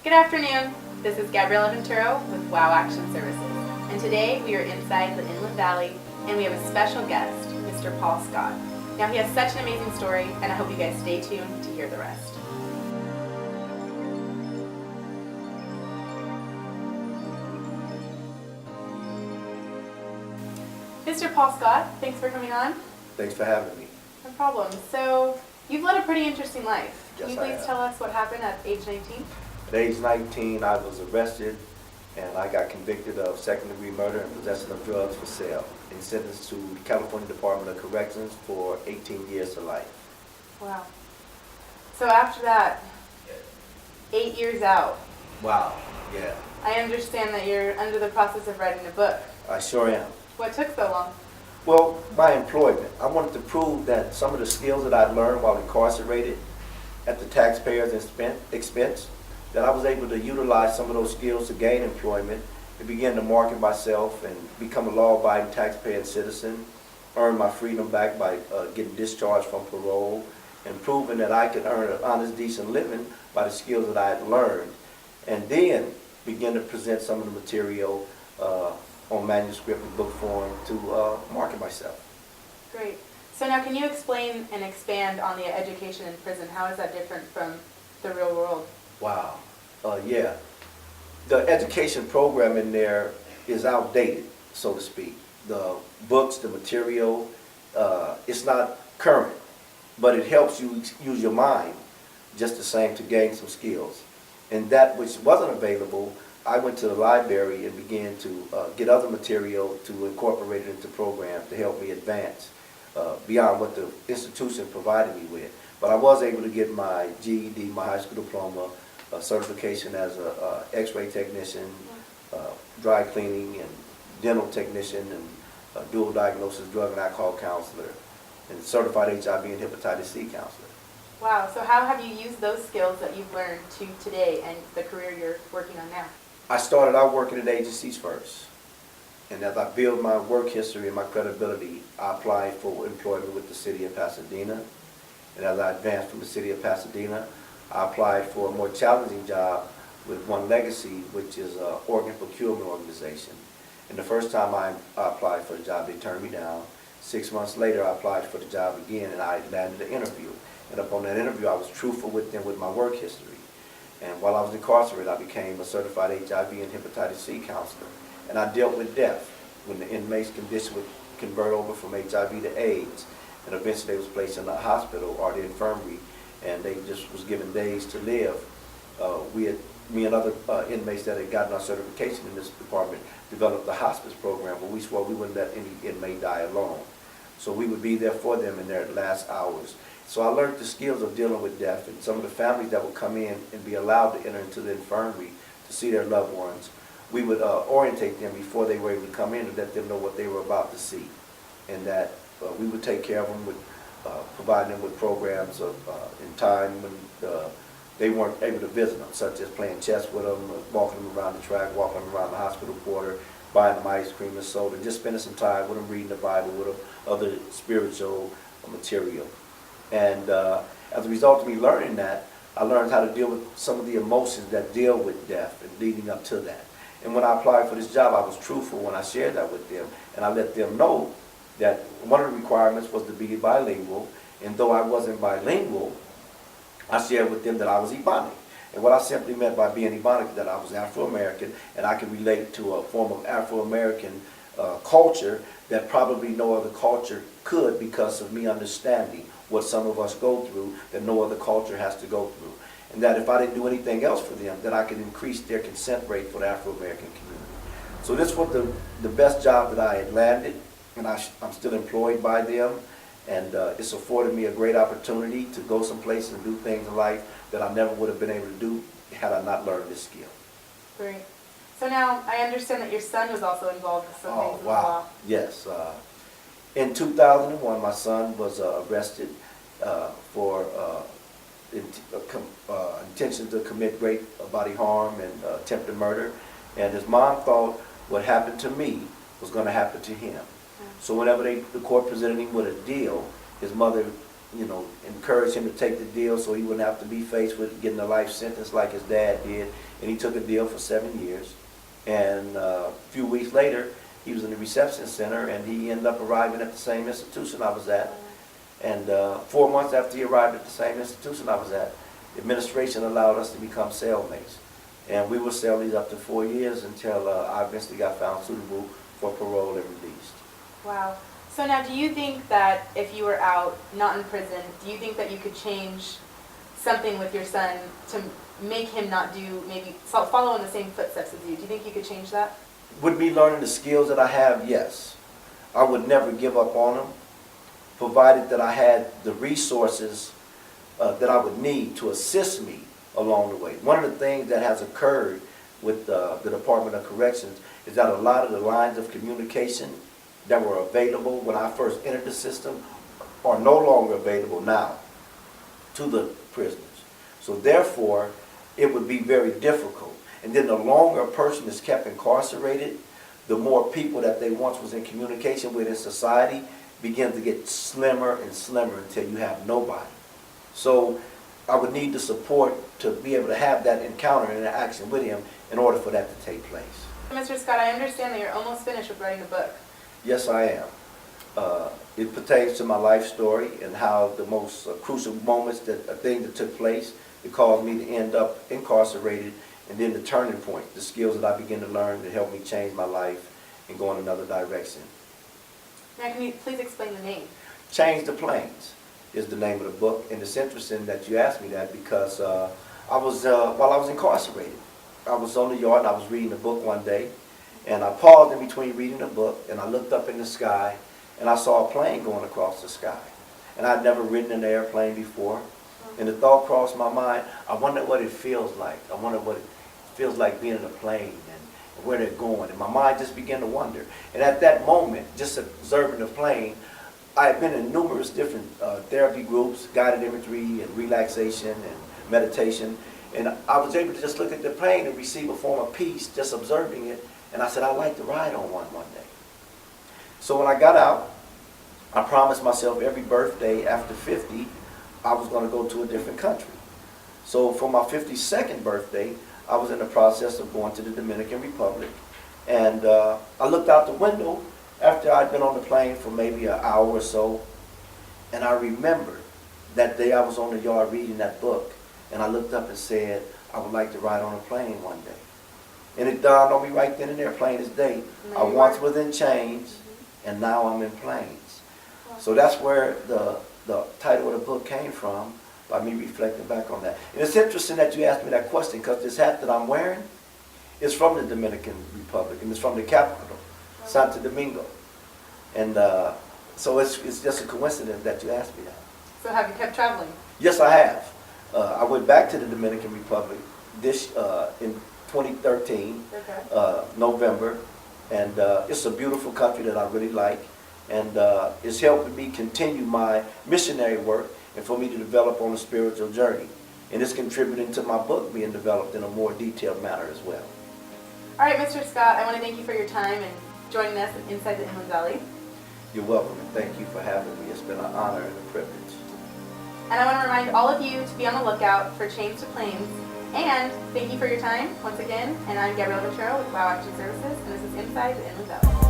Good afternoon. This is Gabriella Venturo with WOW Action Services. And today we are inside the Inland Valley and we have a special guest, Mr. Paul Scott. Now he has such an amazing story and I hope you guys stay tuned to hear the rest. Mr. Paul Scott, thanks for coming on. Thanks for having me. No problem. So you've led a pretty interesting life. Can Yes, you I please have. tell us what happened at age 19? At age 19, I was arrested and I got convicted of second-degree murder and possession of drugs for sale and sentenced to the California Department of Corrections for 18 years to life. Wow. So after that, 8 years out, Wow, yeah, I understand that you're under the process of writing a book. I sure am. What took so long? Well, my employment. I wanted to prove that some of the skills that I learned while incarcerated at the taxpayer's expense, that I was able to utilize some of those skills to gain employment and begin to market myself and become a law-abiding taxpaying citizen, earn my freedom back by getting discharged from parole, and proving that I could earn an honest, decent living by the skills that I had learned, and then begin to present some of the material on manuscript and book form to market myself. Great. So now can you explain and expand on the education in prison? How is that different from the real world? Wow. Yeah. The education program in there is outdated, so to speak. The books, the material, it's not current, but it helps you use your mind just the same to gain some skills. And that which wasn't available, I went to the library and began to get other material to incorporate it into programs to help me advance beyond what the institution provided me with. But I was able to get my GED, my high school diploma, certification as a X-ray technician, dry cleaning and dental technician, and dual diagnosis drug and alcohol counselor, and certified HIV and hepatitis C counselor. Wow. So how have you used those skills that you've learned to today and the career you're working on now? I started out working at agencies first. And as I built my work history and my credibility, I applied for employment with the city of Pasadena. And as I advanced from the city of Pasadena, I applied for a more challenging job with One Legacy, which is an organ procurement organization. And the first time I applied for the job, they turned me down. 6 months later, I applied for the job again, and I landed an interview. And upon that interview, I was truthful with them with my work history. And while I was incarcerated, I became a certified HIV and hepatitis C counselor. And I dealt with death when the inmate's condition would convert over from HIV to AIDS. And eventually they was placed in the hospital or the infirmary, and they just was given days to live. Me and other inmates that had gotten our certification in this department developed the hospice program where we swore we wouldn't let any inmate die alone. So we would be there for them in their last hours. So I learned the skills of dealing with death, and some of the families that would come in and be allowed to enter into the infirmary to see their loved ones, we would orientate them before they were able to come in and let them know what they were about to see. And that we would take care of them with providing them with programs in time when they weren't able to visit them, such as playing chess with them, walking them around the track, walking them around the hospital quarter, buying them ice cream and soda, just spending some time with them, reading the Bible with them, other spiritual material. And as a result of me learning that, I learned how to deal with some of the emotions that deal with death and leading up to that. And when I applied for this job, I was truthful when I shared that with them, and I let them know that one of the requirements was to be bilingual, and though I wasn't bilingual, I shared with them that I was Ebonic. And what I simply meant by being Ebonic is that I was Afro-American, and I could relate to a form of Afro-American culture that probably no other culture could, because of me understanding what some of us go through that no other culture has to go through. And that if I didn't do anything else for them, that I could increase their consent rate for the Afro-American community. So this was the best job that I had landed, and I'm still employed by them, and it's afforded me a great opportunity to go someplace and do things in life that I never would have been able to do had I not learned this skill. Great. So now I understand that your son was also involved with some things as well. Yes. In 2001, my son was arrested for intention to commit great bodily harm and attempted murder, and his mom thought what happened to me was going to happen to him. So whenever the court presented him with a deal, his mother encouraged him to take the deal so he wouldn't have to be faced with getting a life sentence like his dad did. And he took a deal for 7 years. And a few weeks later, he was in the reception center, and he ended up arriving at the same institution I was at. And 4 months after he arrived at the same institution I was at, the administration allowed us to become cellmates. And we were cellmates up to 4 years until I eventually got found suitable for parole and released. Wow. So now, do you think that if you were out, not in prison, do you think that you could change something with your son to make him not do, maybe follow in the same footsteps as you? Do you think you could change that? With me learning the skills that I have, yes. I would never give up on him, provided that I had the resources that I would need to assist me along the way. One of the things that has occurred with the Department of Corrections is that a lot of the lines of communication that were available when I first entered the system are no longer available now to the prisoners. So therefore, it would be very difficult. And then the longer a person is kept incarcerated, the more people that they once was in communication with in society begin to get slimmer and slimmer until you have nobody. So I would need the support to be able to have that encounter and interaction with him in order for that to take place. Mr. Scott, I understand that you're almost finished with writing a book. Yes, I am. It pertains to my life story and how the most crucial moments, a thing that took place that caused me to end up incarcerated, and then the turning point, the skills that I began to learn that helped me change my life and go in another direction. Now, can you please explain the name? Change the Plains is the name of the book, and it's interesting that you asked me that because while I was incarcerated, I was on the yard and I was reading a book one day, and I paused in between reading the book, and I looked up in the sky, and I saw a plane going across the sky. And I'd never ridden an airplane before, and the thought crossed my mind, I wonder what it feels like. I wonder what it feels like being in a plane and where they're going. And my mind just began to wonder. And at that moment, just observing the plane, I had been in numerous different therapy groups, guided imagery and relaxation and meditation, and I was able to just look at the plane and receive a form of peace just observing it. And I said, I'd like to ride on one day. So when I got out, I promised myself every birthday after 50, I was going to go to a different country. So for my 52nd birthday, I was in the process of going to the Dominican Republic. And I looked out the window after I'd been on the plane for maybe an hour or so. And I remembered that day I was on the yard reading that book. And I looked up and said, I would like to ride on a plane one day. And it dawned on me right then and there, plain as day. I once was in chains, and now I'm in planes. So that's where the title of the book came from, by me reflecting back on that. And it's interesting that you asked me that question, because this hat that I'm wearing is from the Dominican Republic, and it's from the capital, Santo Domingo. And so it's just a coincidence that you asked me that. So have you kept traveling? Yes, I have. I went back to the Dominican Republic in 2013, November, and it's a beautiful country that I really like, and it's helping me continue my missionary work and for me to develop on a spiritual journey, and it's contributing to my book being developed in a more detailed manner as well. All right, Mr. Scott, I want to thank you for your time and joining us inside the Inland Valley. You're welcome, and thank you for having me. It's been an honor and a privilege. And I want to remind all of you to be on the lookout for Change to Plains. And thank you for your time once again. And I'm Gabriella Venturo with Wow Action Services, and this is Inside the Inland Valley.